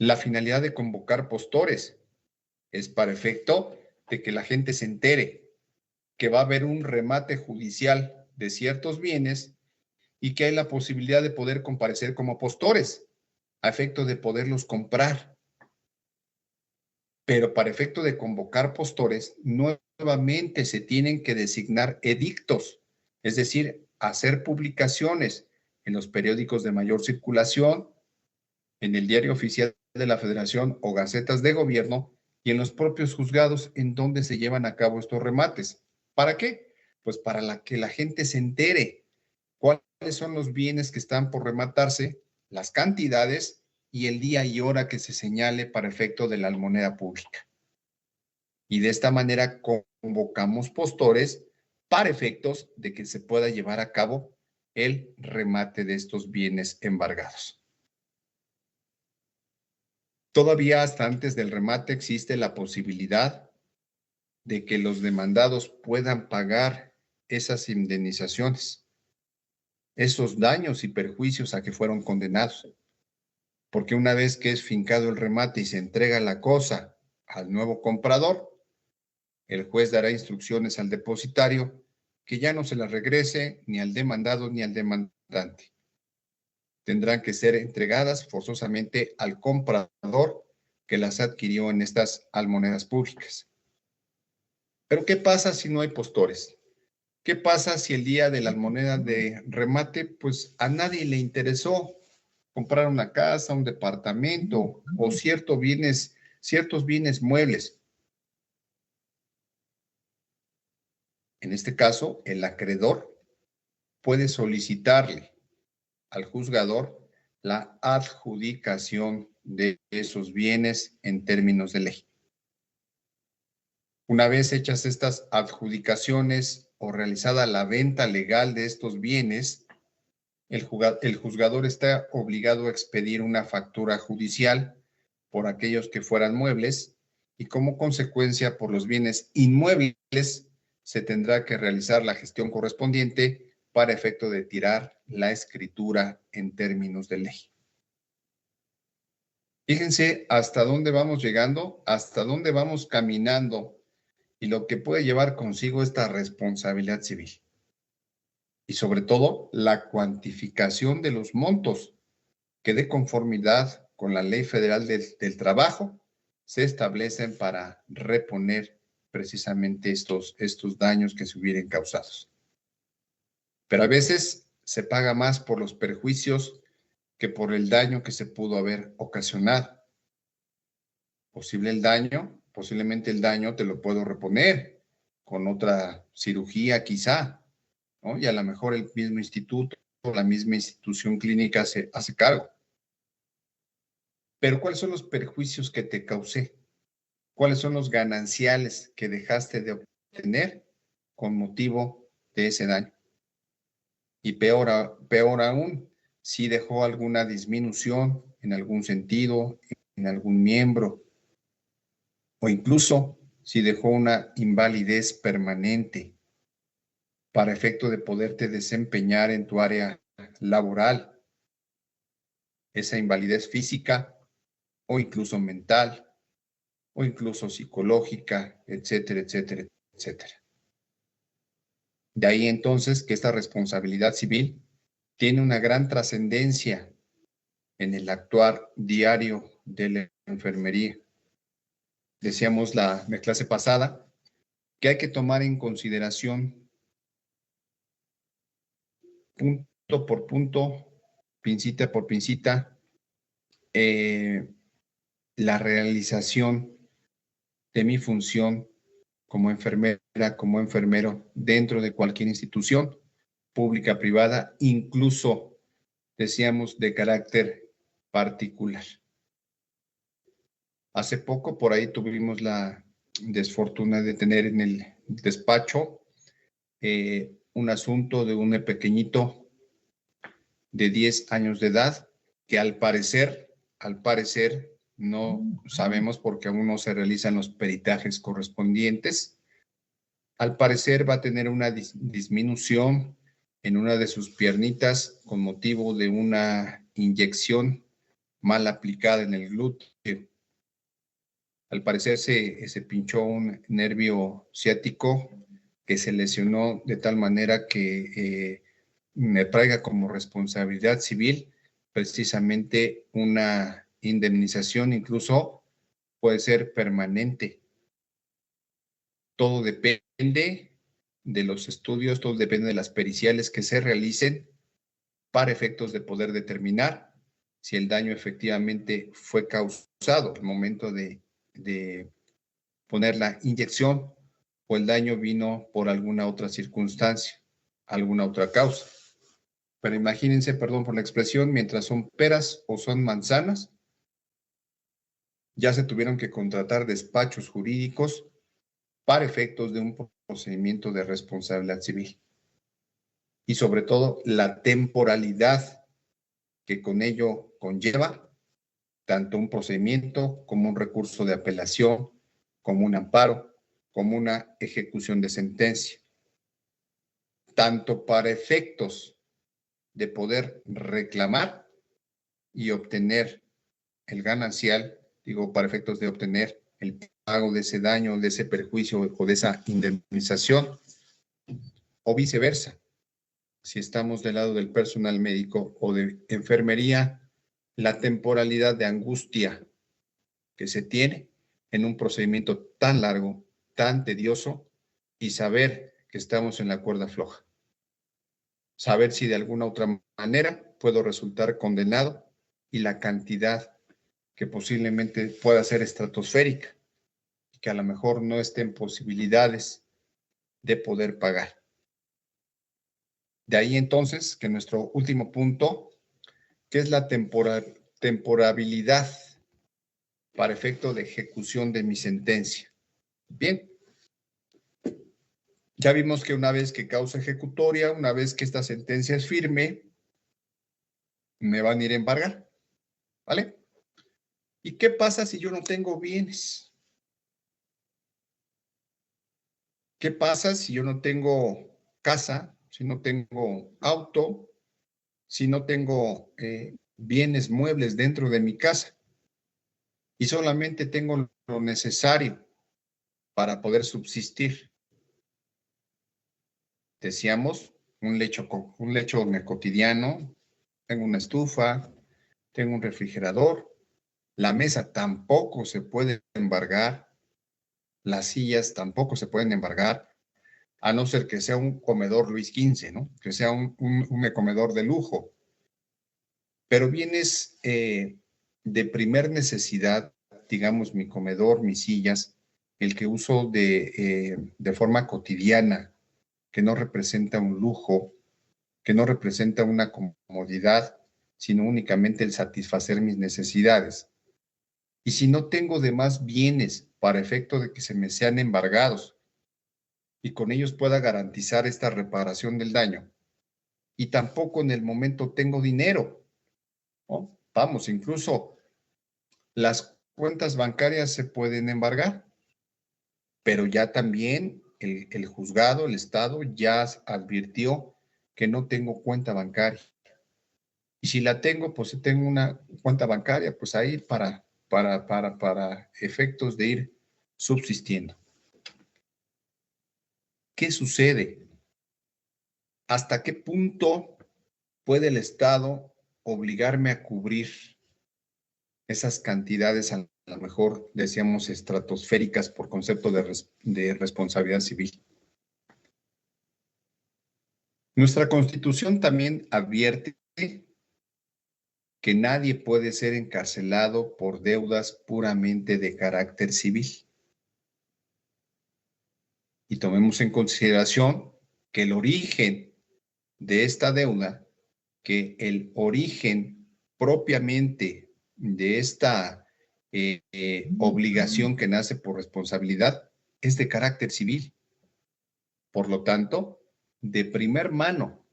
La finalidad de convocar postores es para efecto de que la gente se entere que va a haber un remate judicial de ciertos bienes y que hay la posibilidad de poder comparecer como postores a efecto de poderlos comprar. Pero para efecto de convocar postores, nuevamente se tienen que designar edictos, es decir, hacer publicaciones en los periódicos de mayor circulación, en el Diario Oficial de la Federación o gacetas de gobierno y en los propios juzgados en donde se llevan a cabo estos remates. ¿Para qué? Pues para que la gente se entere cuáles son los bienes que están por rematarse, las cantidades y el día y hora que se señale para efecto de la almoneda pública. Y de esta manera convocamos postores para efectos de que se pueda llevar a cabo el remate de estos bienes embargados. Todavía hasta antes del remate existe la posibilidad de que los demandados puedan pagar esas indemnizaciones, esos daños y perjuicios a que fueron condenados. Porque una vez que es fincado el remate y se entrega la cosa al nuevo comprador, el juez dará instrucciones al depositario que ya no se las regrese ni al demandado ni al demandante. Tendrán que ser entregadas forzosamente al comprador que las adquirió en estas almonedas públicas. Pero ¿qué pasa si no hay postores? ¿Qué pasa si el día de la almoneda de remate, pues a nadie le interesó comprar una casa, un departamento o ciertos bienes muebles? En este caso, el acreedor puede solicitarle al juzgador la adjudicación de esos bienes en términos de ley. Una vez hechas estas adjudicaciones o realizada la venta legal de estos bienes, el juzgador está obligado a expedir una factura judicial por aquellos que fueran muebles y como consecuencia por los bienes inmuebles se tendrá que realizar la gestión correspondiente para efecto de tirar la escritura en términos de ley. Fíjense hasta dónde vamos llegando, hasta dónde vamos caminando y lo que puede llevar consigo esta responsabilidad civil. Y sobre todo, la cuantificación de los montos que de conformidad con la Ley Federal del Trabajo se establecen para reponer precisamente estos daños que se hubieran causado. Pero a veces se paga más por los perjuicios que por el daño que se pudo haber ocasionado. Posiblemente el daño te lo puedo reponer con otra cirugía quizá, ¿no? Y a lo mejor el mismo instituto o la misma institución clínica se hace cargo. Pero ¿cuáles son los perjuicios que te causé? ¿Cuáles son los gananciales que dejaste de obtener con motivo de ese daño? Y peor aún, si dejó alguna disminución en algún sentido, en algún miembro, o incluso si dejó una invalidez permanente para efecto de poderte desempeñar en tu área laboral, esa invalidez física o incluso mental o incluso psicológica, etcétera, etcétera, etcétera. De ahí entonces que esta responsabilidad civil tiene una gran trascendencia en el actuar diario de la enfermería. Decíamos la clase pasada que hay que tomar en consideración punto por punto, pincita por pincita, la realización de mi función como enfermera, como enfermero dentro de cualquier institución pública, privada, incluso, decíamos, de carácter particular. Hace poco por ahí tuvimos la desfortuna de tener en el despacho un asunto de un pequeñito de 10 años de edad que al parecer, no sabemos porque aún no se realizan los peritajes correspondientes, al parecer va a tener una disminución en una de sus piernitas con motivo de una inyección mal aplicada en el glúteo Al parecer se pinchó un nervio ciático que se lesionó de tal manera que me traiga como responsabilidad civil precisamente una indemnización, incluso puede ser permanente. Todo depende de los estudios, todo depende de las periciales que se realicen para efectos de poder determinar si el daño efectivamente fue causado al momento de poner la inyección o el daño vino por alguna otra circunstancia, alguna otra causa. Pero imagínense, perdón por la expresión, mientras son peras o son manzanas, ya se tuvieron que contratar despachos jurídicos para efectos de un procedimiento de responsabilidad civil. Y sobre todo la temporalidad que con ello conlleva tanto un procedimiento como un recurso de apelación, como un amparo, como una ejecución de sentencia. Tanto para efectos de poder reclamar y obtener el ganancial, digo, para efectos de obtener el pago de ese daño, de ese perjuicio o de esa indemnización, o viceversa, si estamos del lado del personal médico o de enfermería, la temporalidad de angustia que se tiene en un procedimiento tan largo, tan tedioso, y saber que estamos en la cuerda floja. Saber si de alguna otra manera puedo resultar condenado y la cantidad que posiblemente pueda ser estratosférica y que a lo mejor no esté en posibilidades de poder pagar. De ahí entonces que nuestro último punto, que es la temporabilidad para efecto de ejecución de mi sentencia. Bien, ya vimos que una vez que causa ejecutoria, una vez que esta sentencia es firme, me van a ir a embargar, ¿vale? ¿Y qué pasa si yo no tengo bienes? ¿Qué pasa si yo no tengo casa, si no tengo auto, si no tengo bienes muebles dentro de mi casa y solamente tengo lo necesario para poder subsistir? Decíamos, un lecho cotidiano, tengo una estufa, tengo un refrigerador, la mesa tampoco se puede embargar, las sillas tampoco se pueden embargar, a no ser que sea un comedor Luis XV, ¿no? Que sea un comedor de lujo. Pero bienes de primer necesidad, digamos, mi comedor, mis sillas, el que uso de forma cotidiana, que no representa un lujo, que no representa una comodidad, sino únicamente el satisfacer mis necesidades. Y si no tengo demás bienes para efecto de que se me sean embargados y con ellos pueda garantizar esta reparación del daño, y tampoco en el momento tengo dinero, ¿no? Vamos, incluso las cuentas bancarias se pueden embargar, pero ya también el juzgado, el Estado, ya advirtió que no tengo cuenta bancaria. Y si la tengo, pues si tengo una cuenta bancaria, pues ahí para efectos de ir subsistiendo. ¿Qué sucede? ¿Hasta qué punto puede el Estado obligarme a cubrir esas cantidades, a lo mejor decíamos estratosféricas por concepto de responsabilidad civil? Nuestra Constitución también advierte que nadie puede ser encarcelado por deudas puramente de carácter civil. Y tomemos en consideración que el origen de esta deuda, que el origen propiamente de esta obligación que nace por responsabilidad es de carácter civil. Por lo tanto, de primer mano,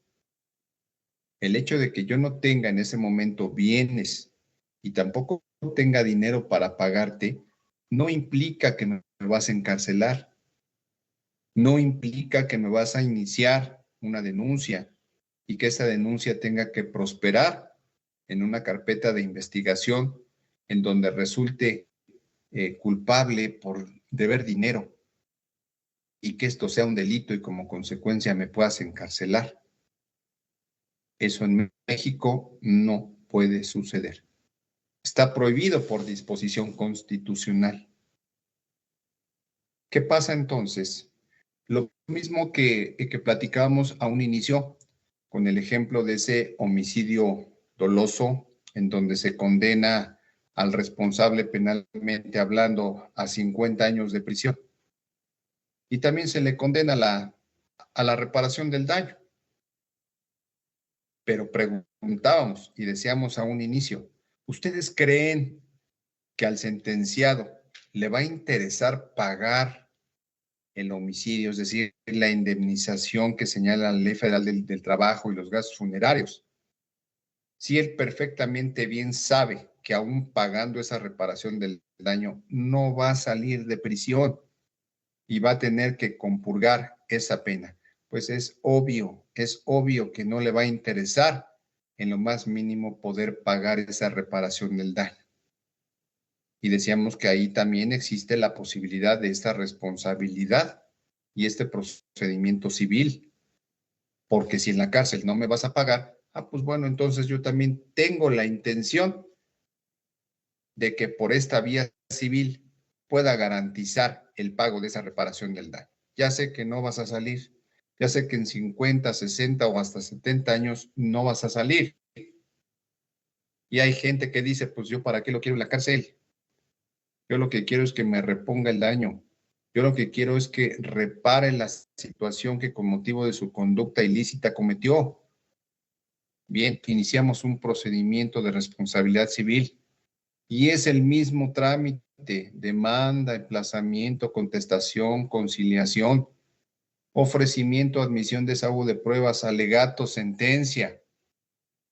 el hecho de que yo no tenga en ese momento bienes y tampoco tenga dinero para pagarte, no implica que me vas a encarcelar, no implica que me vas a iniciar una denuncia y que esa denuncia tenga que prosperar en una carpeta de investigación en donde resulte culpable por deber dinero y que esto sea un delito y como consecuencia me puedas encarcelar. Eso en México no puede suceder. Está prohibido por disposición constitucional. ¿Qué pasa entonces? Lo mismo que platicábamos a un inicio con el ejemplo de ese homicidio doloso en donde se condena al responsable penalmente hablando a 50 años de prisión. Y también se le condena a la reparación del daño. Pero preguntábamos y decíamos a un inicio, ¿ustedes creen que al sentenciado le va a interesar pagar el homicidio, es decir, la indemnización que señala la Ley Federal del Trabajo y los gastos funerarios? Si él perfectamente bien sabe que aún pagando esa reparación del daño no va a salir de prisión y va a tener que compurgar esa pena, pues es obvio que no le va a interesar en lo más mínimo poder pagar esa reparación del daño. Y decíamos que ahí también existe la posibilidad de esta responsabilidad y este procedimiento civil, porque si en la cárcel no me vas a pagar, pues bueno, entonces yo también tengo la intención de que por esta vía civil pueda garantizar el pago de esa reparación del daño. Ya sé que no vas a salir, ya sé que en 50, 60 o hasta 70 años no vas a salir. Y hay gente que dice, pues yo para qué lo quiero en la cárcel. Yo lo que quiero es que me reponga el daño. Yo lo que quiero es que repare la situación que con motivo de su conducta ilícita cometió. Bien, iniciamos un procedimiento de responsabilidad civil y es el mismo trámite: demanda, emplazamiento, contestación, conciliación, ofrecimiento, admisión, desahogo de pruebas, alegato, sentencia,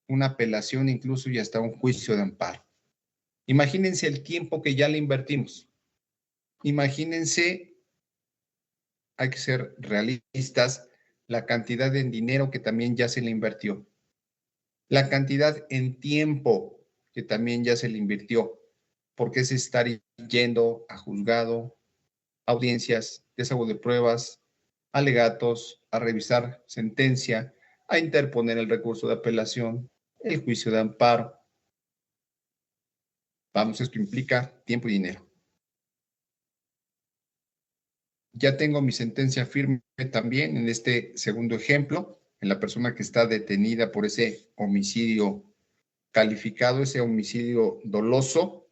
una apelación incluso y hasta un juicio de amparo. Imagínense el tiempo que ya le invertimos. Imagínense, hay que ser realistas, la cantidad de dinero que también ya se le invirtió, la cantidad en tiempo que también ya se le invirtió, porque es estar yendo a juzgado, audiencias, desahogo de pruebas, alegatos, a revisar sentencia, a interponer el recurso de apelación, el juicio de amparo. Vamos, esto implica tiempo y dinero. Ya tengo mi sentencia firme también en este segundo ejemplo, en la persona que está detenida por ese homicidio calificado, ese homicidio doloso.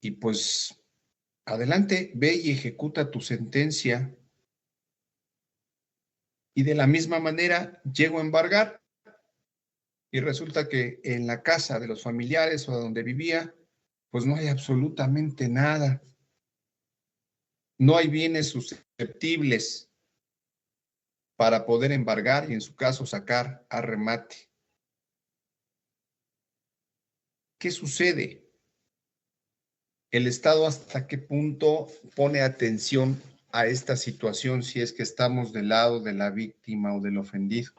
Y pues, adelante, ve y ejecuta tu sentencia. Y de la misma manera, llego a embargar y resulta que en la casa de los familiares o donde vivía, pues no hay absolutamente nada. No hay bienes susceptibles para poder embargar y en su caso sacar a remate. ¿Qué sucede? ¿El Estado hasta qué punto pone atención a esta situación si es que estamos del lado de la víctima o del ofendido?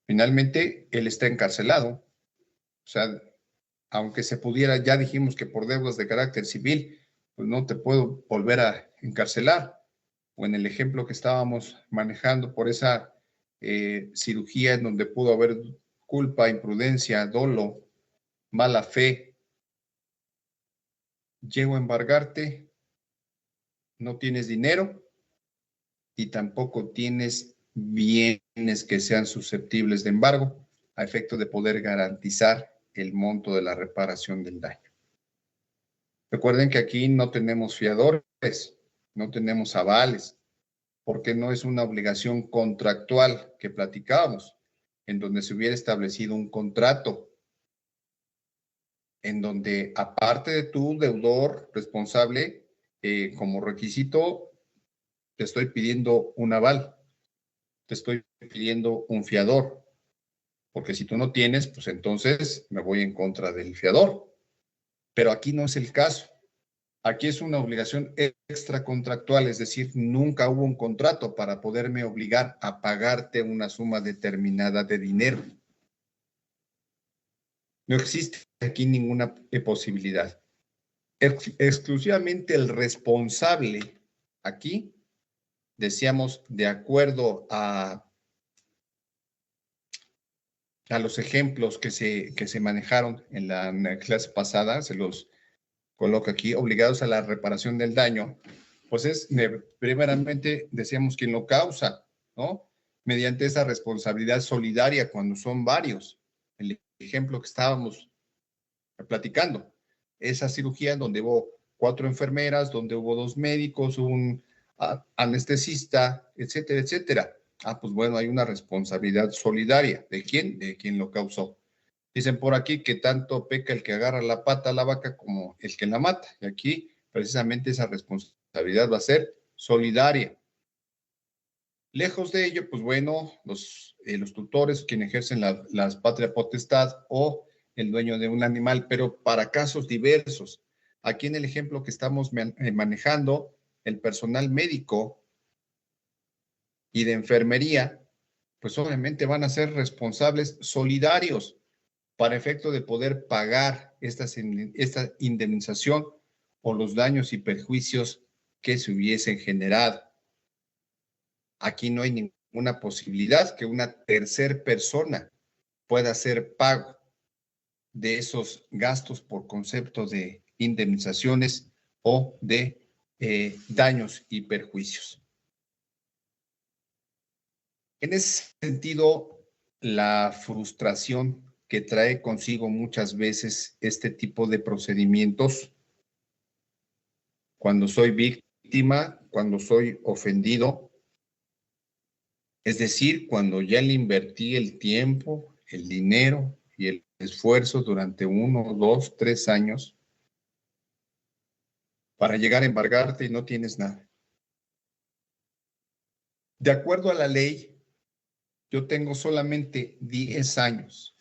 Finalmente, él está encarcelado. O sea, aunque se pudiera, ya dijimos que por deudas de carácter civil, pues no te puedo volver a encarcelar. O en el ejemplo que estábamos manejando por esa cirugía en donde pudo haber culpa, imprudencia, dolo, mala fe. Llego a embargarte, no tienes dinero y tampoco tienes bienes que sean susceptibles de embargo a efecto de poder garantizar el monto de la reparación del daño. Recuerden que aquí no tenemos fiadores, no tenemos avales, porque no es una obligación contractual que platicábamos, en donde se hubiera establecido un contrato, en donde aparte de tu deudor responsable, como requisito, te estoy pidiendo un aval, te estoy pidiendo un fiador, porque si tú no tienes, pues entonces me voy en contra del fiador. Pero aquí no es el caso. Aquí es una obligación extracontractual, es decir, nunca hubo un contrato para poderme obligar a pagarte una suma determinada de dinero. No existe aquí ninguna posibilidad. Exclusivamente el responsable aquí, decíamos, de acuerdo a los ejemplos que se manejaron en la clase pasada, se los coloco aquí, obligados a la reparación del daño, pues es primeramente, decíamos, quien lo causa, ¿no? Mediante esa responsabilidad solidaria cuando son varios. El ejemplo que estábamos platicando, esa cirugía donde hubo 4 enfermeras, donde hubo 2 médicos, un anestesista, etcétera, etcétera. Pues bueno, hay una responsabilidad solidaria. ¿De quién? De quien lo causó. Dicen por aquí que tanto peca el que agarra la pata a la vaca como el que la mata. Y aquí, precisamente, esa responsabilidad va a ser solidaria. Lejos de ello, pues bueno, los tutores, quienes ejercen la patria potestad o el dueño de un animal, pero para casos diversos. Aquí en el ejemplo que estamos manejando, el personal médico y de enfermería, pues obviamente van a ser responsables solidarios para efecto de poder pagar esta indemnización o los daños y perjuicios que se hubiesen generado. Aquí no hay ninguna posibilidad que una tercera persona pueda hacer pago de esos gastos por concepto de indemnizaciones o de daños y perjuicios. En ese sentido, la frustración que trae consigo muchas veces este tipo de procedimientos, cuando soy víctima, cuando soy ofendido, es decir, cuando ya le invertí el tiempo, el dinero y el esfuerzo durante 1, 2, 3 años para llegar a embargarte y no tienes nada. De acuerdo a la ley, yo tengo solamente 10 años.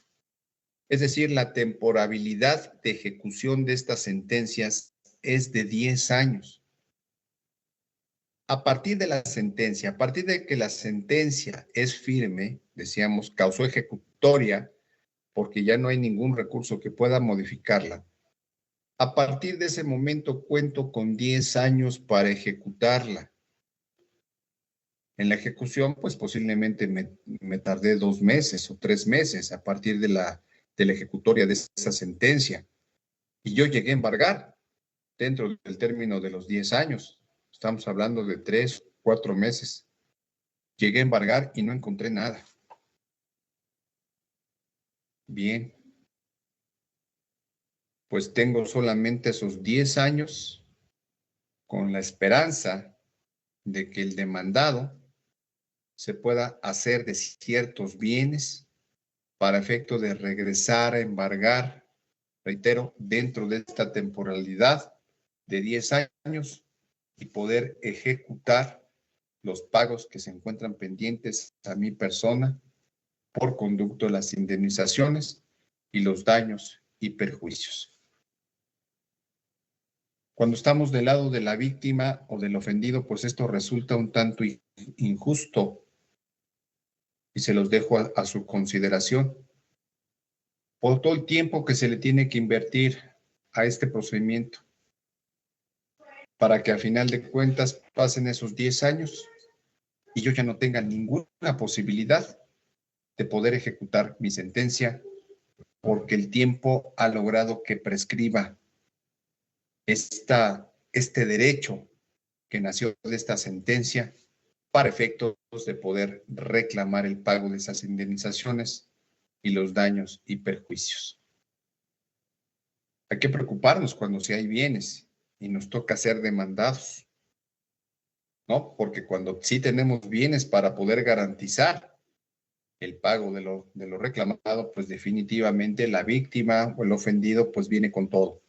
Es decir, la temporalidad de ejecución de estas sentencias es de 10 años. A partir de la sentencia, a partir de que la sentencia es firme, decíamos, causó ejecutoria, porque ya no hay ningún recurso que pueda modificarla. A partir de ese momento cuento con 10 años para ejecutarla. En la ejecución, pues posiblemente me tardé 2 meses o 3 meses a partir de la ejecutoria de esa sentencia. Y yo llegué a embargar dentro del término de los 10 años. Estamos hablando de 3, 4 meses. Llegué a embargar y no encontré nada. Bien. Pues tengo solamente esos 10 años con la esperanza de que el demandado se pueda hacer de ciertos bienes para efecto de regresar a embargar, reitero, dentro de esta temporalidad de 10 años y poder ejecutar los pagos que se encuentran pendientes a mi persona por conducto de las indemnizaciones y los daños y perjuicios. Cuando estamos del lado de la víctima o del ofendido, pues esto resulta un tanto injusto y se los dejo a su consideración. Por todo el tiempo que se le tiene que invertir a este procedimiento para que a final de cuentas pasen esos 10 años y yo ya no tenga ninguna posibilidad de poder ejecutar mi sentencia porque el tiempo ha logrado que prescriba este derecho que nació de esta sentencia para efectos de poder reclamar el pago de esas indemnizaciones y los daños y perjuicios. Hay que preocuparnos cuando sí hay bienes y nos toca ser demandados, ¿no? Porque cuando sí tenemos bienes para poder garantizar el pago de lo reclamado, pues definitivamente la víctima o el ofendido pues viene con todo.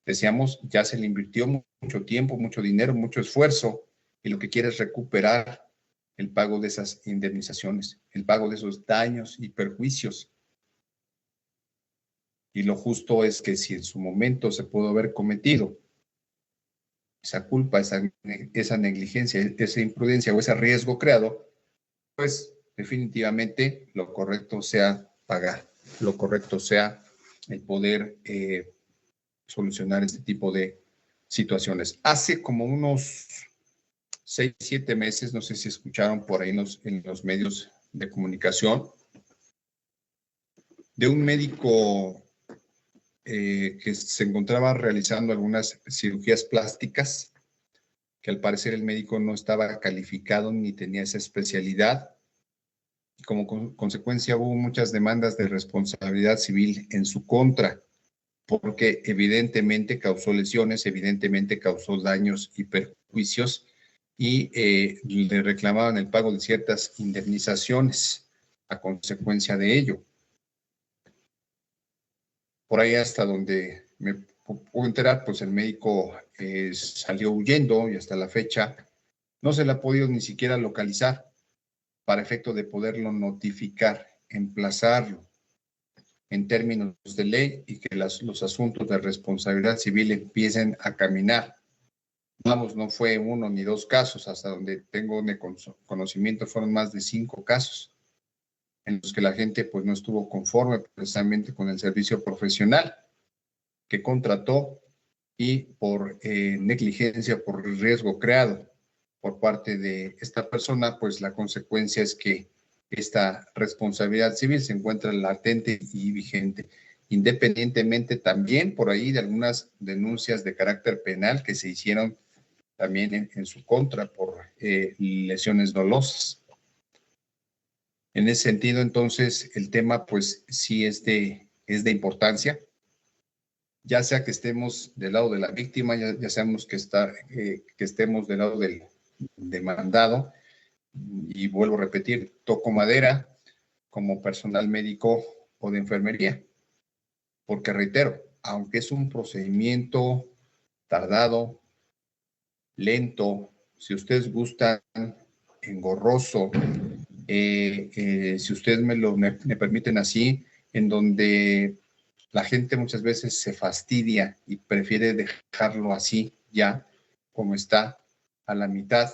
Decíamos, ya se le invirtió mucho tiempo, mucho dinero, mucho esfuerzo y lo que quiere es recuperar el pago de esas indemnizaciones, el pago de esos daños y perjuicios. Y lo justo es que si en su momento se pudo haber cometido esa culpa, esa negligencia, esa imprudencia o ese riesgo creado, pues definitivamente lo correcto sea pagar, lo correcto sea el poder solucionar este tipo de situaciones. Hace como unos 6, 7 meses, no sé si escucharon por ahí en los medios de comunicación, de un médico que se encontraba realizando algunas cirugías plásticas, que al parecer el médico no estaba calificado ni tenía esa especialidad. Como consecuencia hubo muchas demandas de responsabilidad civil en su contra, porque evidentemente causó lesiones, evidentemente causó daños y perjuicios, y le reclamaban el pago de ciertas indemnizaciones a consecuencia de ello. Por ahí hasta donde me puedo enterar, pues el médico salió huyendo y hasta la fecha no se le ha podido ni siquiera localizar para efecto de poderlo notificar, emplazarlo en términos de ley y que los asuntos de responsabilidad civil empiecen a caminar. Vamos, no fue uno ni dos casos, hasta donde tengo conocimiento fueron más de 5 casos en los que la gente pues no estuvo conforme precisamente con el servicio profesional que contrató y por negligencia, por riesgo creado por parte de esta persona, pues la consecuencia es que esta responsabilidad civil se encuentra latente y vigente, independientemente también por ahí de algunas denuncias de carácter penal que se hicieron también en su contra por lesiones dolosas. En ese sentido, entonces, el tema pues sí es de importancia, ya sea que estemos del lado de la víctima, ya seamos que estemos del lado del demandado, y vuelvo a repetir, toco madera como personal médico o de enfermería, porque reitero, aunque es un procedimiento tardado, lento, si ustedes gustan, engorroso, si ustedes me permiten así, en donde la gente muchas veces se fastidia y prefiere dejarlo así ya como está, a la mitad,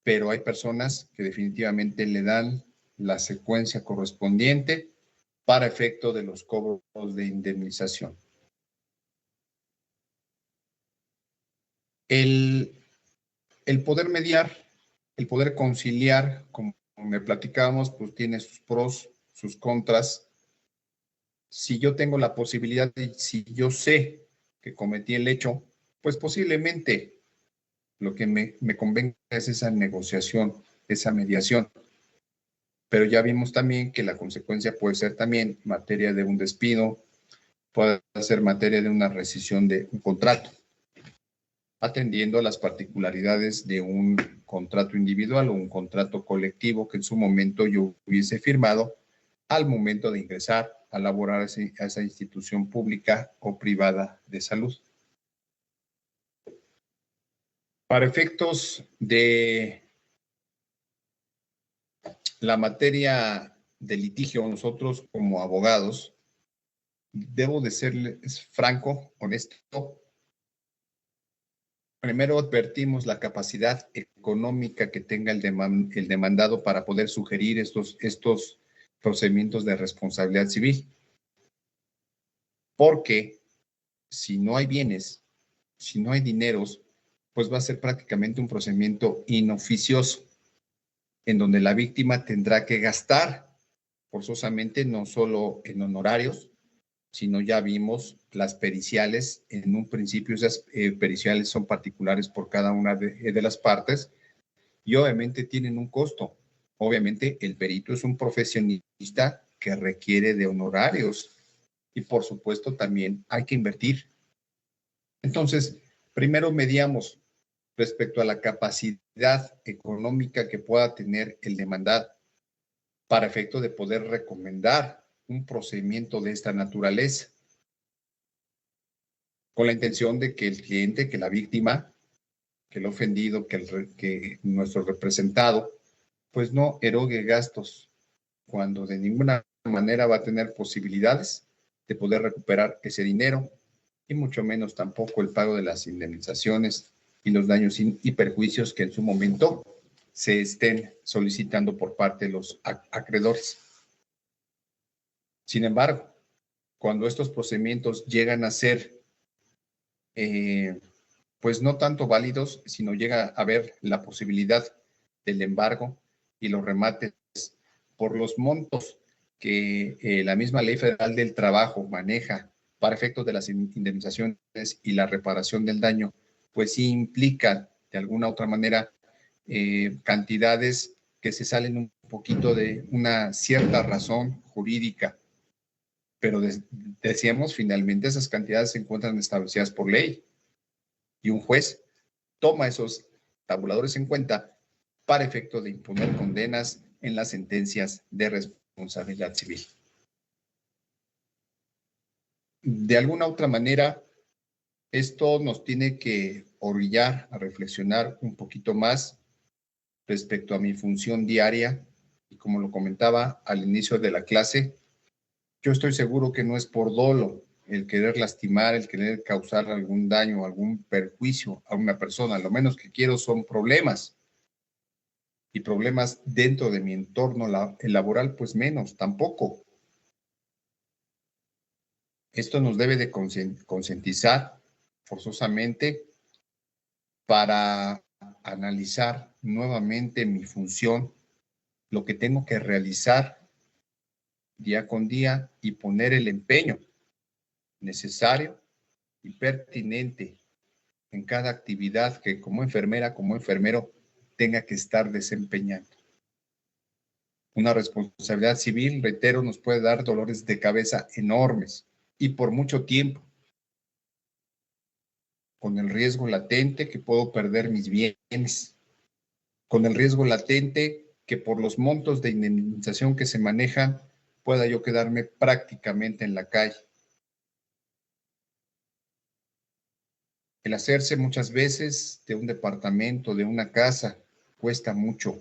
pero hay personas que definitivamente le dan la secuencia correspondiente para efecto de los cobros de indemnización. El poder mediar, el poder conciliar, como me platicábamos, pues tiene sus pros, sus contras. Si yo tengo la posibilidad de, si yo sé que cometí el hecho, pues posiblemente lo que me convenga es esa negociación, esa mediación. Pero ya vimos también que la consecuencia puede ser también materia de un despido, puede ser materia de una rescisión de un contrato, atendiendo a las particularidades de un contrato individual o un contrato colectivo que en su momento yo hubiese firmado al momento de ingresar a laborar a esa institución pública o privada de salud. Para efectos de la materia de litigio, nosotros como abogados, debo de serles franco, honesto. Primero advertimos la capacidad económica que tenga el demandado para poder sugerir estos procedimientos de responsabilidad civil. Porque si no hay bienes, si no hay dineros, pues va a ser prácticamente un procedimiento inoficioso, en donde la víctima tendrá que gastar forzosamente no solo en honorarios, sino ya vimos las periciales. En un principio esas periciales son particulares por cada una de las partes y obviamente tienen un costo. Obviamente el perito es un profesionista que requiere de honorarios y por supuesto también hay que invertir. Entonces, primero mediamos respecto a la capacidad económica que pueda tener el demandado para efecto de poder recomendar un procedimiento de esta naturaleza, con la intención de que el cliente, que la víctima, que el ofendido, que nuestro representado, pues no erogue gastos cuando de ninguna manera va a tener posibilidades de poder recuperar ese dinero y mucho menos tampoco el pago de las indemnizaciones y los daños y perjuicios que en su momento se estén solicitando por parte de los acreedores. Sin embargo, cuando estos procedimientos llegan a ser, pues no tanto válidos, sino llega a haber la posibilidad del embargo y los remates por los montos que la misma Ley Federal del Trabajo maneja para efectos de las indemnizaciones y la reparación del daño, pues sí implican de alguna u otra manera cantidades que se salen un poquito de una cierta razón jurídica, pero decíamos, finalmente esas cantidades se encuentran establecidas por ley y un juez toma esos tabuladores en cuenta para efecto de imponer condenas en las sentencias de responsabilidad civil. De alguna otra manera, esto nos tiene que orillar a reflexionar un poquito más respecto a mi función diaria. Y como lo comentaba al inicio de la clase, yo estoy seguro que no es por dolo el querer lastimar, el querer causar algún daño, algún perjuicio a una persona. Lo menos que quiero son problemas. Y problemas dentro de mi entorno laboral, pues menos, tampoco. Esto nos debe de concientizar forzosamente para analizar nuevamente mi función, lo que tengo que realizar día con día y poner el empeño necesario y pertinente en cada actividad que como enfermera, como enfermero, tenga que estar desempeñando. Una responsabilidad civil, reitero, nos puede dar dolores de cabeza enormes y por mucho tiempo, con el riesgo latente que puedo perder mis bienes, con el riesgo latente que por los montos de indemnización que se manejan pueda yo quedarme prácticamente en la calle. El hacerse muchas veces de un departamento, de una casa, cuesta mucho.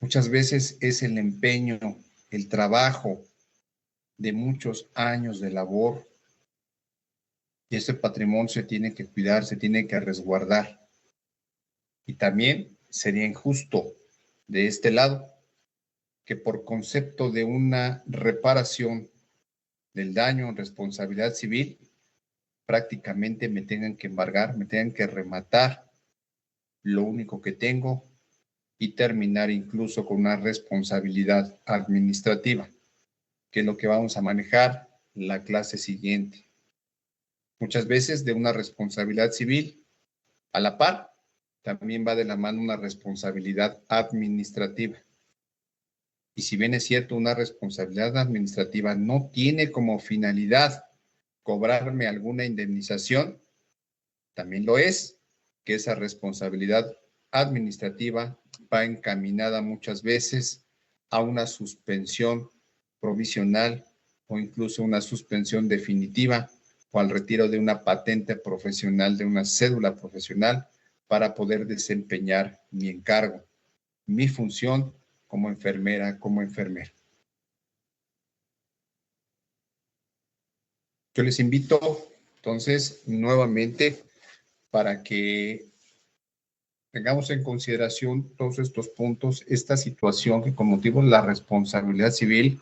Muchas veces es el empeño, el trabajo de muchos años de labor. Y ese patrimonio se tiene que cuidar, se tiene que resguardar. Y también sería injusto de este lado que por concepto de una reparación del daño en responsabilidad civil, prácticamente me tengan que embargar, me tengan que rematar lo único que tengo y terminar incluso con una responsabilidad administrativa, que es lo que vamos a manejar la clase siguiente. Muchas veces de una responsabilidad civil a la par, también va de la mano una responsabilidad administrativa. Y si bien es cierto, una responsabilidad administrativa no tiene como finalidad cobrarme alguna indemnización, también lo es que esa responsabilidad administrativa va encaminada muchas veces a una suspensión provisional o incluso una suspensión definitiva o al retiro de una patente profesional, de una cédula profesional para poder desempeñar mi encargo, mi función como enfermera, como enfermero. Yo les invito entonces nuevamente para que tengamos en consideración todos estos puntos, esta situación que con motivo de la responsabilidad civil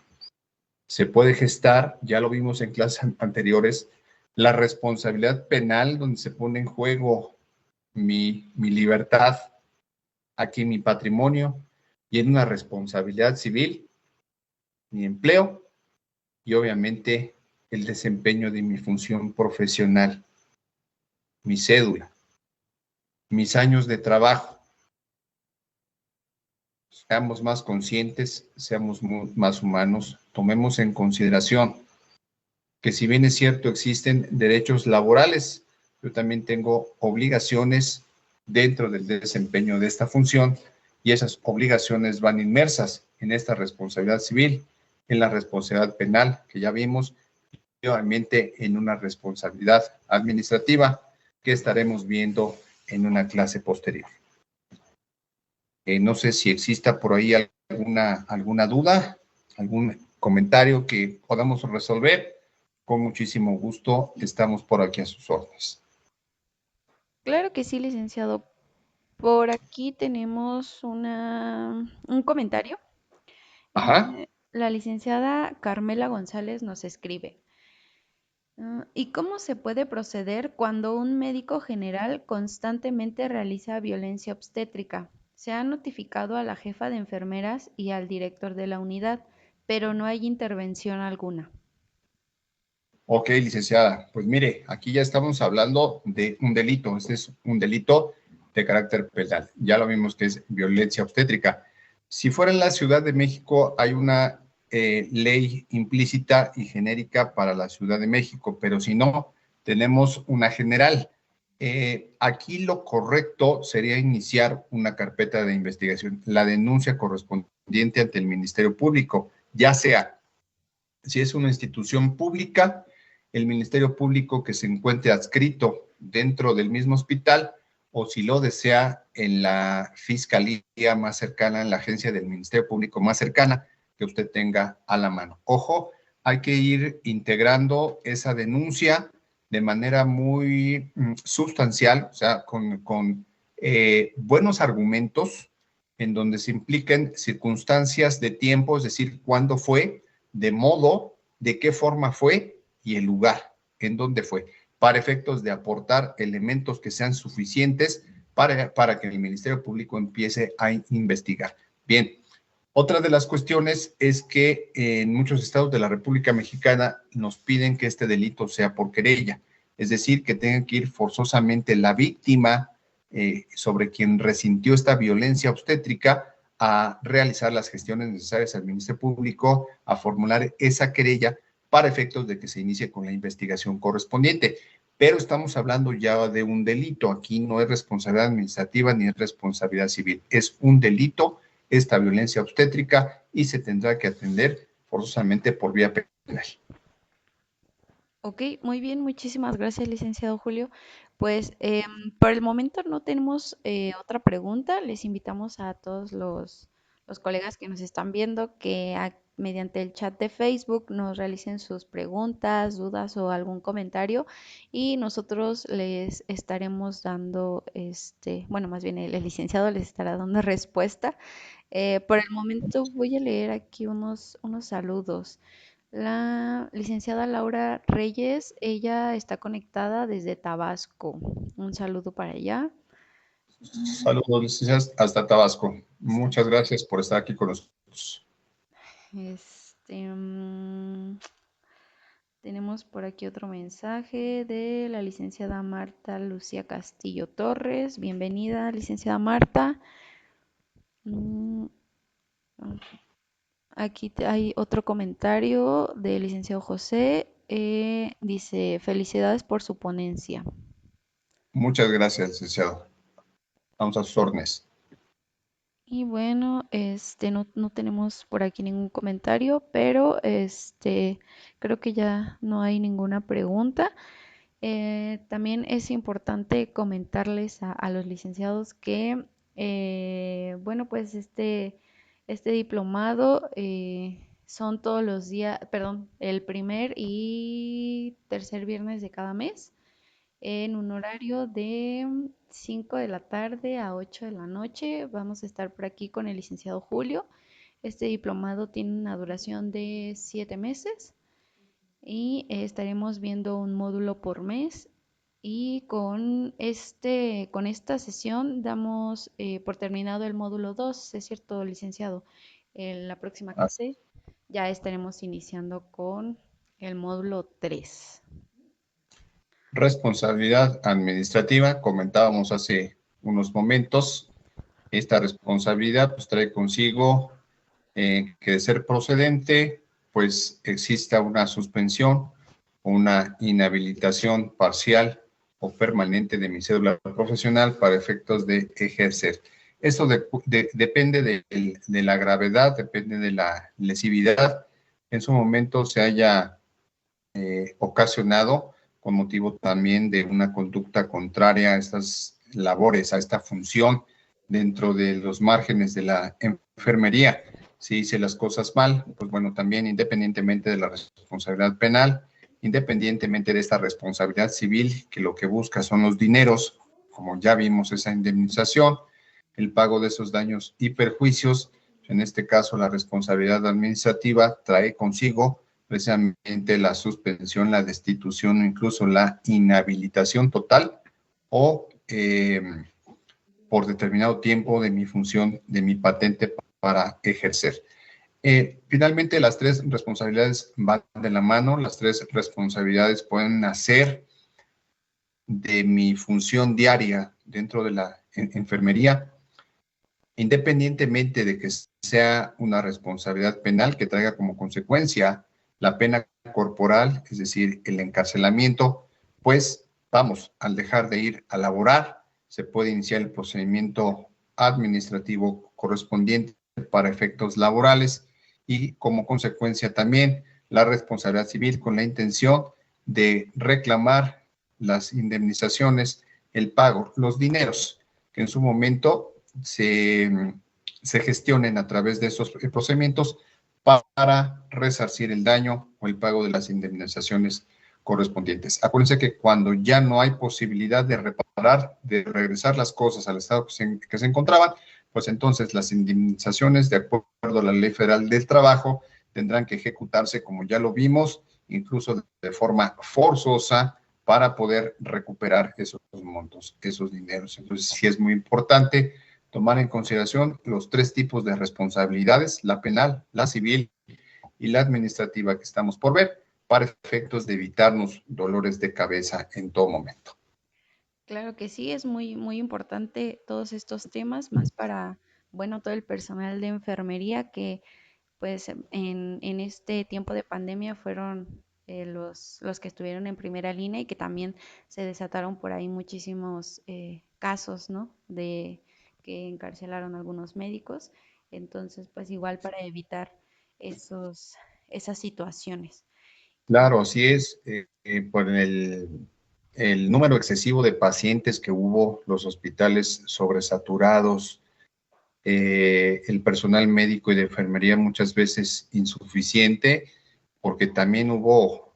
se puede gestar, ya lo vimos en clases anteriores, la responsabilidad penal donde se pone en juego mi libertad, aquí mi patrimonio, y en una responsabilidad civil, mi empleo y obviamente el desempeño de mi función profesional, mi cédula, mis años de trabajo. Seamos más conscientes, seamos más humanos, tomemos en consideración que si bien es cierto existen derechos laborales, yo también tengo obligaciones dentro del desempeño de esta función y esas obligaciones van inmersas en esta responsabilidad civil, en la responsabilidad penal que ya vimos y obviamente en una responsabilidad administrativa que estaremos viendo en una clase posterior. No sé si exista por ahí alguna duda, algún comentario que podamos resolver. Con muchísimo gusto estamos por aquí a sus órdenes. Claro que sí, licenciado. Por aquí tenemos un comentario. Ajá. La licenciada Carmela González nos escribe. ¿Y cómo se puede proceder cuando un médico general constantemente realiza violencia obstétrica? Se ha notificado a la jefa de enfermeras y al director de la unidad, pero no hay intervención alguna. Ok, licenciada, pues mire, aquí ya estamos hablando de un delito. Este es un delito de carácter penal. Ya lo vimos que es violencia obstétrica. Si fuera en la Ciudad de México, hay una ley implícita y genérica para la Ciudad de México, pero si no, tenemos una general. Aquí lo correcto sería iniciar una carpeta de investigación, la denuncia correspondiente ante el Ministerio Público, ya sea si es una institución pública, el Ministerio Público que se encuentre adscrito dentro del mismo hospital, o si lo desea en la fiscalía más cercana, en la agencia del Ministerio Público más cercana que usted tenga a la mano. Ojo, hay que ir integrando esa denuncia de manera muy sustancial, o sea, con buenos argumentos en donde se impliquen circunstancias de tiempo, es decir, cuándo fue, de modo, de qué forma fue y el lugar en donde fue, para efectos de aportar elementos que sean suficientes para que el Ministerio Público empiece a investigar. Bien, otra de las cuestiones es que en muchos estados de la República Mexicana nos piden que este delito sea por querella, es decir, que tenga que ir forzosamente la víctima sobre quien resintió esta violencia obstétrica a realizar las gestiones necesarias al Ministerio Público, a formular esa querella para efectos de que se inicie con la investigación correspondiente. Pero estamos hablando ya de un delito. Aquí no es responsabilidad administrativa ni es responsabilidad civil. Es un delito esta violencia obstétrica y se tendrá que atender forzosamente por vía penal. Ok, muy bien, muchísimas gracias, licenciado Julio. Pues por el momento no tenemos otra pregunta. Les invitamos a todos los colegas que nos están viendo que mediante el chat de Facebook nos realicen sus preguntas, dudas o algún comentario y nosotros les estaremos dando, bueno, más bien el licenciado les estará dando respuesta. Por el momento voy a leer aquí unos saludos. La licenciada Laura Reyes, ella está conectada desde Tabasco. Un saludo para ella. Saludos, licenciadas, hasta Tabasco. Muchas gracias por estar aquí con nosotros. Este, tenemos por aquí otro mensaje de la licenciada Marta Lucía Castillo Torres. Bienvenida, licenciada Marta. Mm, Aquí hay otro comentario del licenciado José. Dice, felicidades por su ponencia. Muchas gracias, licenciado. Vamos a sus órdenes. Y bueno, no tenemos por aquí ningún comentario, pero creo que ya no hay ninguna pregunta. También es importante comentarles a los licenciados que, bueno, pues este diplomado son todos los días, perdón, el primer y tercer viernes de cada mes en un horario de 5 de la tarde a 8 de la noche. Vamos a estar por aquí con el licenciado Julio. Este diplomado tiene una duración de 7 meses y estaremos viendo un módulo por mes. Y con esta sesión damos por terminado el módulo 2, ¿es cierto, licenciado? En la próxima clase ya estaremos iniciando con el módulo 3. Responsabilidad administrativa, comentábamos hace unos momentos. Esta responsabilidad pues trae consigo que de ser procedente, pues exista una suspensión o una inhabilitación parcial o permanente de mi cédula profesional para efectos de ejercer. Esto depende de la gravedad, depende de la lesividad. En su momento se haya ocasionado con motivo también de una conducta contraria a estas labores, a esta función dentro de los márgenes de la enfermería. Si hice las cosas mal, pues bueno, también independientemente de la responsabilidad penal, independientemente de esta responsabilidad civil, que lo que busca son los dineros, como ya vimos esa indemnización, el pago de esos daños y perjuicios, En este caso, la responsabilidad administrativa trae consigo precisamente la suspensión, la destitución o incluso la inhabilitación total o por determinado tiempo de mi función, de mi patente para ejercer. Finalmente, las tres responsabilidades van de la mano. Las tres responsabilidades pueden nacer de mi función diaria dentro de la enfermería, independientemente de que sea una responsabilidad penal que traiga como consecuencia la pena corporal, es decir, el encarcelamiento, pues vamos, al dejar de ir a laborar, se puede iniciar el procedimiento administrativo correspondiente para efectos laborales y como consecuencia también la responsabilidad civil con la intención de reclamar las indemnizaciones, el pago, los dineros que en su momento se gestionen a través de esos procedimientos para resarcir el daño o el pago de las indemnizaciones correspondientes. Acuérdense que cuando ya no hay posibilidad de reparar, de regresar las cosas al estado que se encontraban, pues entonces las indemnizaciones, de acuerdo a la Ley Federal del Trabajo, tendrán que ejecutarse, como ya lo vimos, incluso de forma forzosa para poder recuperar esos montos, esos dineros. Entonces, sí es muy importante tomar en consideración los tres tipos de responsabilidades, la penal, la civil y la administrativa que estamos por ver, para efectos de evitarnos dolores de cabeza en todo momento. Claro que sí, es muy importante todos estos temas, más para, bueno, todo el personal de enfermería que pues en este tiempo de pandemia fueron los que estuvieron en primera línea y que también se desataron por ahí muchísimos casos, ¿no? De que encarcelaron a algunos médicos. Entonces, pues igual para evitar esas situaciones. Claro, así es. Por el número excesivo de pacientes que hubo, los hospitales sobresaturados, el personal médico y de enfermería muchas veces insuficiente, porque también hubo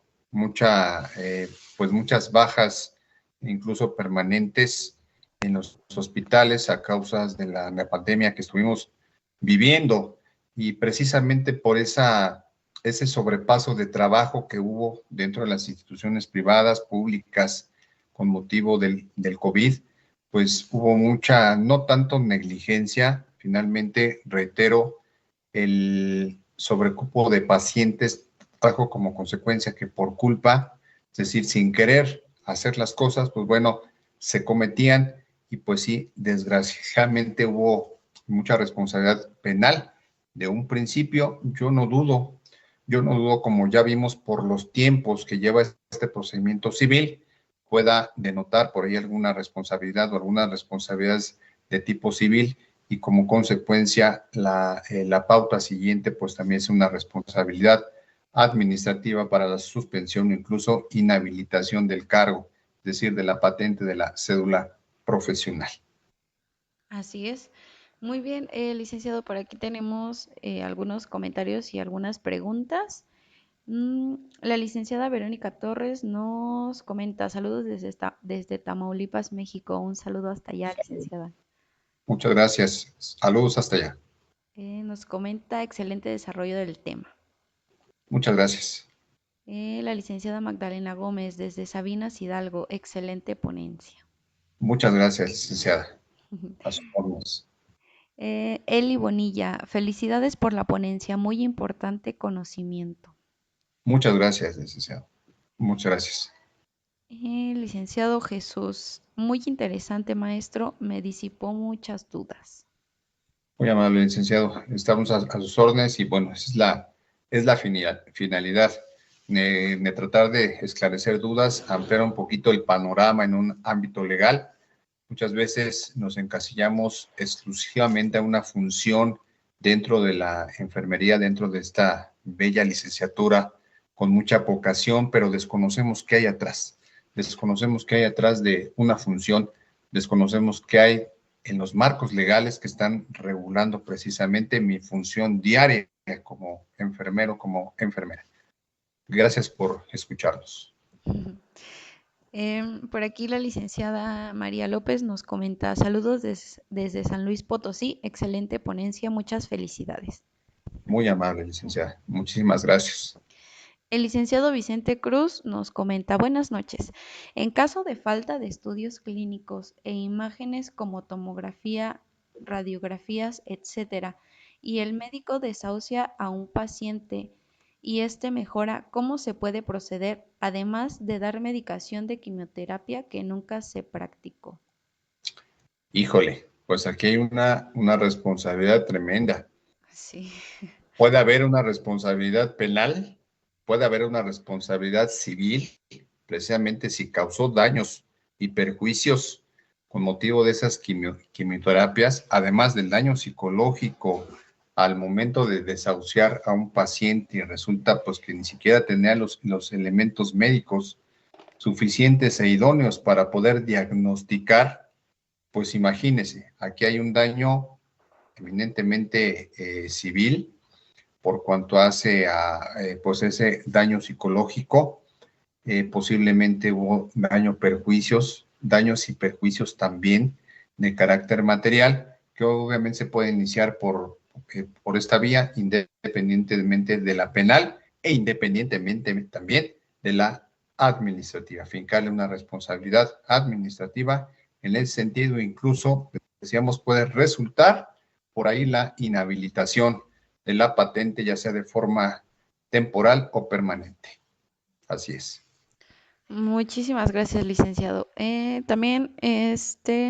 pues muchas bajas, incluso permanentes, en los hospitales a causa de la pandemia que estuvimos viviendo. Y precisamente por ese sobrepaso de trabajo que hubo dentro de las instituciones privadas, públicas, con motivo del COVID, pues hubo mucha, no tanto negligencia, finalmente, reitero, el sobrecupo de pacientes trajo como consecuencia que por culpa, es decir, sin querer hacer las cosas, pues bueno, se cometían y pues sí, desgraciadamente hubo mucha responsabilidad penal de un principio. Yo no dudo, como ya vimos por los tiempos que lleva este procedimiento civil, pueda denotar por ahí alguna responsabilidad o algunas responsabilidades de tipo civil y como consecuencia la pauta siguiente pues también es una responsabilidad administrativa para la suspensión o incluso inhabilitación del cargo, es decir, de la patente de la cédula profesional. Así es. Muy bien, licenciado, por aquí tenemos algunos comentarios y algunas preguntas. La licenciada Verónica Torres nos comenta, saludos desde Tamaulipas, México. Un saludo hasta allá, licenciada. Muchas gracias. Saludos hasta allá. Nos comenta excelente desarrollo del tema. Muchas gracias. La licenciada Magdalena Gómez desde Sabinas Hidalgo, excelente ponencia. Muchas gracias, licenciada. A sus órdenes. Eli Bonilla, felicidades por la ponencia, muy importante conocimiento. Muchas gracias, licenciado. Muchas gracias. Licenciado Jesús, muy interesante maestro, me disipó muchas dudas. Muy amable, licenciado. Estamos a sus órdenes y bueno, esa es la finalidad de tratar de esclarecer dudas, ampliar un poquito el panorama en un ámbito legal. Muchas veces nos encasillamos exclusivamente a una función dentro de la enfermería, dentro de esta bella licenciatura con mucha vocación, pero desconocemos qué hay atrás. Desconocemos qué hay atrás de una función, desconocemos qué hay en los marcos legales que están regulando precisamente mi función diaria como enfermero, como enfermera. Gracias por escucharnos. Por aquí la licenciada María López nos comenta, saludos desde San Luis Potosí, excelente ponencia, muchas felicidades. Muy amable, licenciada. Muchísimas gracias. El licenciado Vicente Cruz nos comenta, buenas noches. En caso de falta de estudios clínicos e imágenes como tomografía, radiografías, etcétera, y el médico desahucia a un paciente y este mejora, ¿cómo se puede proceder, además de dar medicación de quimioterapia que nunca se practicó? Híjole, pues aquí hay una responsabilidad tremenda. Sí. Puede haber una responsabilidad penal, puede haber una responsabilidad civil, precisamente si causó daños y perjuicios con motivo de esas quimioterapias, además del daño psicológico al momento de desahuciar a un paciente y resulta pues que ni siquiera tenía los elementos médicos suficientes e idóneos para poder diagnosticar, pues imagínese, aquí hay un daño eminentemente civil por cuanto hace a pues ese daño psicológico, posiblemente hubo daños y perjuicios también de carácter material, que obviamente se puede iniciar por esta vía, independientemente de la penal e independientemente también de la administrativa, fincarle una responsabilidad administrativa en ese sentido, incluso, decíamos, puede resultar por ahí la inhabilitación de la patente, ya sea de forma temporal o permanente. Así es. Muchísimas gracias, licenciado. También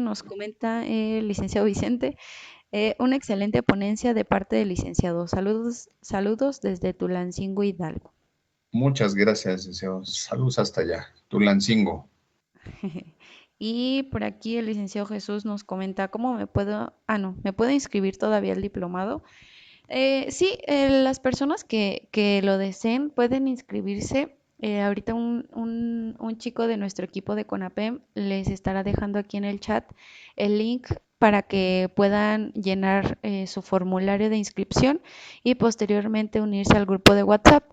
nos comenta el licenciado Vicente, una excelente ponencia de parte del licenciado. Saludos, saludos desde Tulancingo, Hidalgo. Muchas gracias, licenciado. Saludos hasta allá. Tulancingo. Y por aquí el licenciado Jesús nos comenta cómo me puedo inscribir todavía al diplomado. Sí, las personas que lo deseen pueden inscribirse. Ahorita un chico de nuestro equipo de CONAPEM les estará dejando aquí en el chat el link para que puedan llenar su formulario de inscripción y posteriormente unirse al grupo de WhatsApp.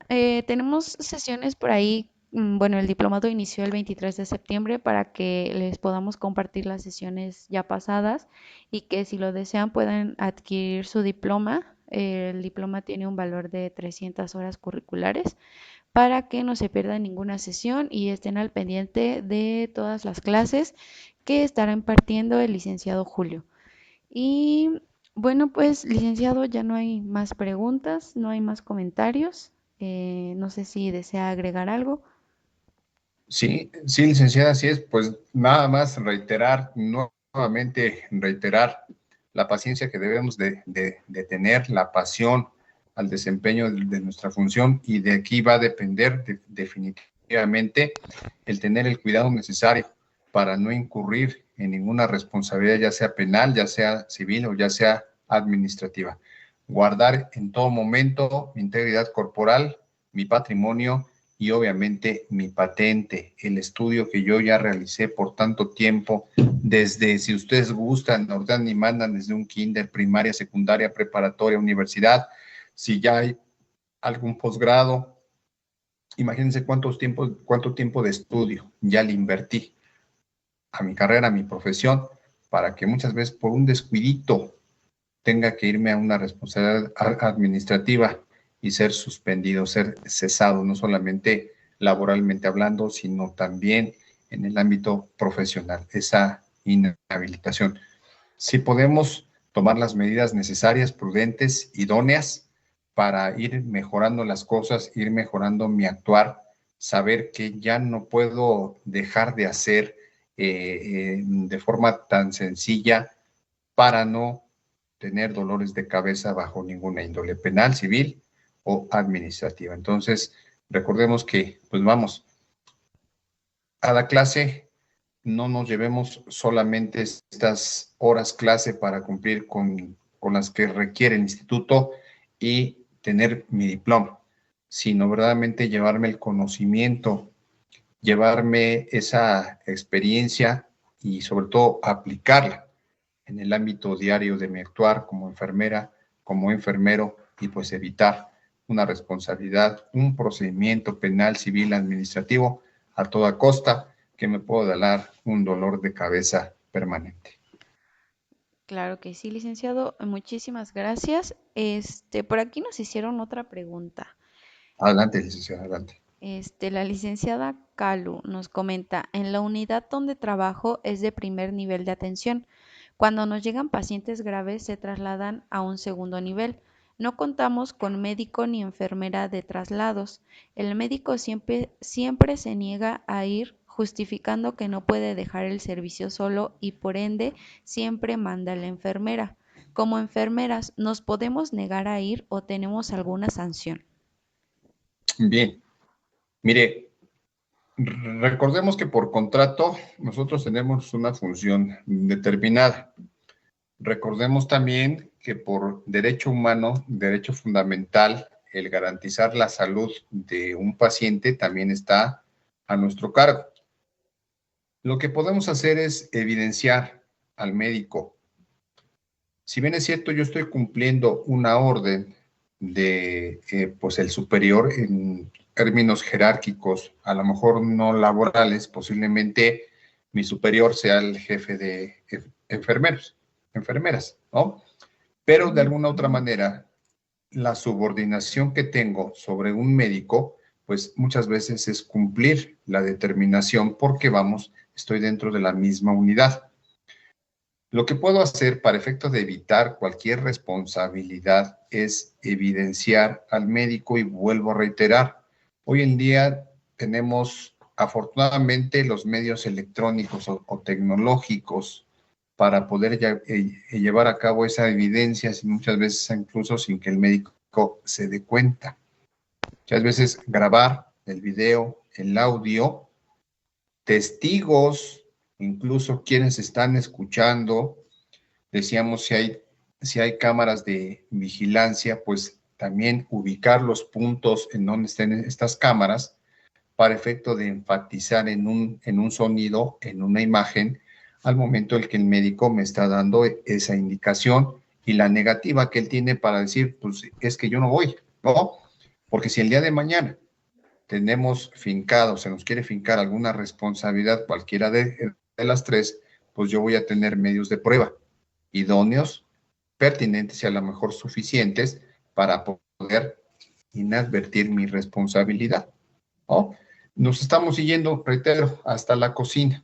Tenemos sesiones por ahí. Bueno, el diplomado inició el 23 de septiembre para que les podamos compartir las sesiones ya pasadas y que si lo desean puedan adquirir su diploma. El diploma tiene un valor de 300 horas curriculares para que no se pierda ninguna sesión y estén al pendiente de todas las clases que estará impartiendo el licenciado Julio. Y bueno, pues licenciado, ya no hay más preguntas, no hay más comentarios. No sé si desea agregar algo. Sí, sí, licenciada, así es. Pues nada más nuevamente reiterar la paciencia que debemos de tener, la pasión al desempeño de nuestra función y de aquí va a depender definitivamente el tener el cuidado necesario para no incurrir en ninguna responsabilidad, ya sea penal, ya sea civil o ya sea administrativa. Guardar en todo momento mi integridad corporal, mi patrimonio y obviamente mi patente, el estudio que yo ya realicé por tanto tiempo, desde, si ustedes gustan, ordenan y mandan desde un kinder, primaria, secundaria, preparatoria, universidad, si ya hay algún posgrado, imagínense cuánto tiempo de estudio ya le invertí a mi carrera, a mi profesión, para que muchas veces por un descuidito tenga que irme a una responsabilidad administrativa y ser suspendido, ser cesado, no solamente laboralmente hablando, sino también en el ámbito profesional, esa inhabilitación. Si podemos tomar las medidas necesarias, prudentes, idóneas, para ir mejorando las cosas, ir mejorando mi actuar, saber que ya no puedo dejar de hacer de forma tan sencilla para no tener dolores de cabeza bajo ninguna índole penal, civil o administrativa. Entonces, recordemos que, pues vamos, a la clase no nos llevemos solamente estas horas clase para cumplir con las que requiere el instituto y tener mi diploma, sino verdaderamente llevarme el conocimiento, llevarme esa experiencia y sobre todo aplicarla en el ámbito diario de mi actuar como enfermera, como enfermero y pues evitar una responsabilidad, un procedimiento penal, civil, administrativo a toda costa que me pueda dar un dolor de cabeza permanente. Claro que sí, licenciado. Muchísimas gracias. Por aquí nos hicieron otra pregunta. Adelante, licenciado, adelante. La licenciada Calu nos comenta, en la unidad donde trabajo es de primer nivel de atención. Cuando nos llegan pacientes graves se trasladan a un segundo nivel. No contamos con médico ni enfermera de traslados. El médico siempre se niega a ir justificando que no puede dejar el servicio solo y por ende siempre manda a la enfermera. Como enfermeras, ¿nos podemos negar a ir o tenemos alguna sanción? Bien, mire, recordemos que por contrato nosotros tenemos una función determinada. Recordemos también que por derecho humano, derecho fundamental, el garantizar la salud de un paciente también está a nuestro cargo. Lo que podemos hacer es evidenciar al médico. Si bien es cierto, yo estoy cumpliendo una orden de pues el superior en términos jerárquicos, a lo mejor no laborales, posiblemente mi superior sea el jefe de enfermeros, enfermeras, ¿no? Pero de alguna otra manera, la subordinación que tengo sobre un médico, pues muchas veces es cumplir la determinación porque estoy dentro de la misma unidad. Lo que puedo hacer para efecto de evitar cualquier responsabilidad es evidenciar al médico y vuelvo a reiterar. Hoy en día tenemos afortunadamente los medios electrónicos o tecnológicos para poder llevar a cabo esa evidencia, muchas veces incluso sin que el médico se dé cuenta. Muchas veces grabar el video, el audio, testigos, incluso quienes están escuchando, decíamos si hay cámaras de vigilancia, pues también ubicar los puntos en donde estén estas cámaras para efecto de enfatizar en un sonido, en una imagen, al momento en que el médico me está dando esa indicación y la negativa que él tiene para decir, pues es que yo no voy, ¿no? Porque si el día de mañana tenemos fincado, se nos quiere fincar alguna responsabilidad, cualquiera de las tres, pues yo voy a tener medios de prueba idóneos, pertinentes y a lo mejor suficientes para poder inadvertir mi responsabilidad, ¿no? Nos estamos siguiendo, reitero, hasta la cocina,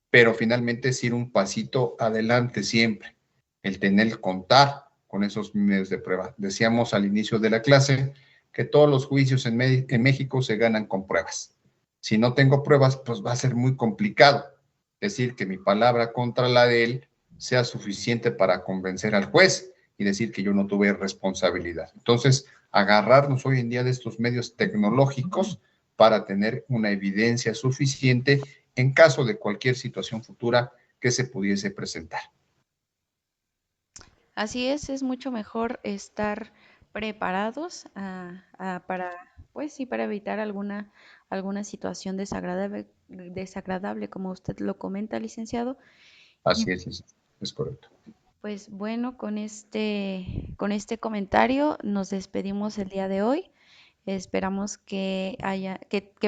pero finalmente es ir un pasito adelante siempre, el tener, contar con esos medios de prueba. Decíamos al inicio de la clase que todos los juicios en México se ganan con pruebas. Si no tengo pruebas, pues va a ser muy complicado decir que mi palabra contra la de él sea suficiente para convencer al juez y decir que yo no tuve responsabilidad. Entonces, agarrarnos hoy en día de estos medios tecnológicos para tener una evidencia suficiente en caso de cualquier situación futura que se pudiese presentar. Así es mucho mejor estar preparados para, pues sí, para evitar alguna situación desagradable, como usted lo comenta, licenciado. Y Así es correcto. pues bueno, con este comentario nos despedimos el día de hoy. Esperamos que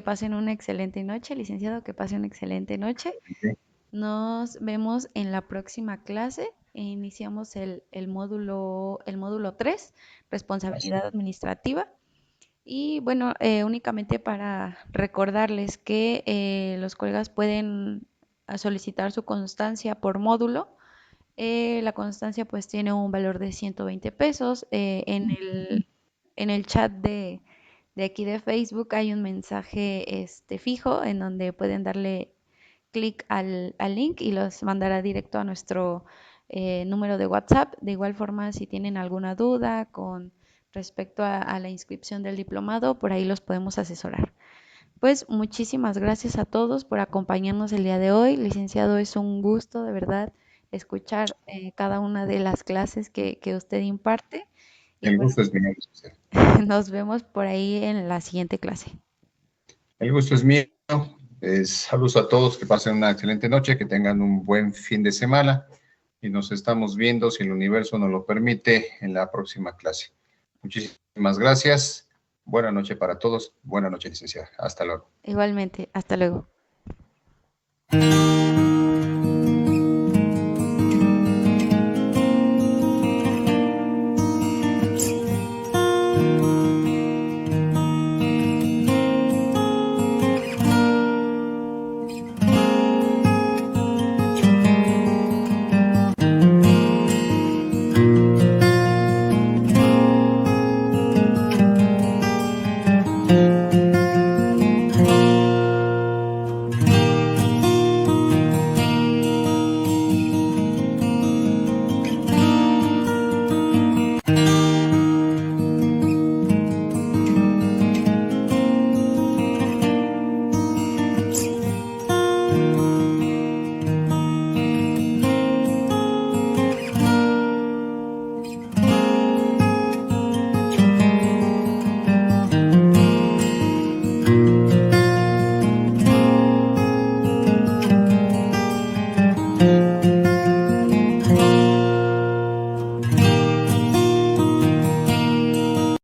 pasen una excelente noche, licenciado, que pasen una excelente noche. Nos vemos en la próxima clase. Iniciamos el módulo 3, responsabilidad administrativa. Y bueno, únicamente para recordarles que los colegas pueden solicitar su constancia por módulo. La constancia pues tiene un valor de 120 pesos. En el chat de aquí de Facebook hay un mensaje fijo en donde pueden darle clic al link y los mandará directo a nuestro número de WhatsApp. De igual forma, si tienen alguna duda con respecto a la inscripción del diplomado, por ahí los podemos asesorar. Pues muchísimas gracias a todos por acompañarnos el día de hoy. Licenciado, es un gusto de verdad escuchar cada una de las clases que usted imparte. Y El bueno, gusto es mío. nos vemos por ahí en la siguiente clase. El gusto es mío. Saludos a todos, que pasen una excelente noche, que tengan un buen fin de semana y nos estamos viendo, si el universo nos lo permite, en la próxima clase. Muchísimas gracias. Buena noche para todos. Buena noche, licenciada. Hasta luego. Igualmente, hasta luego.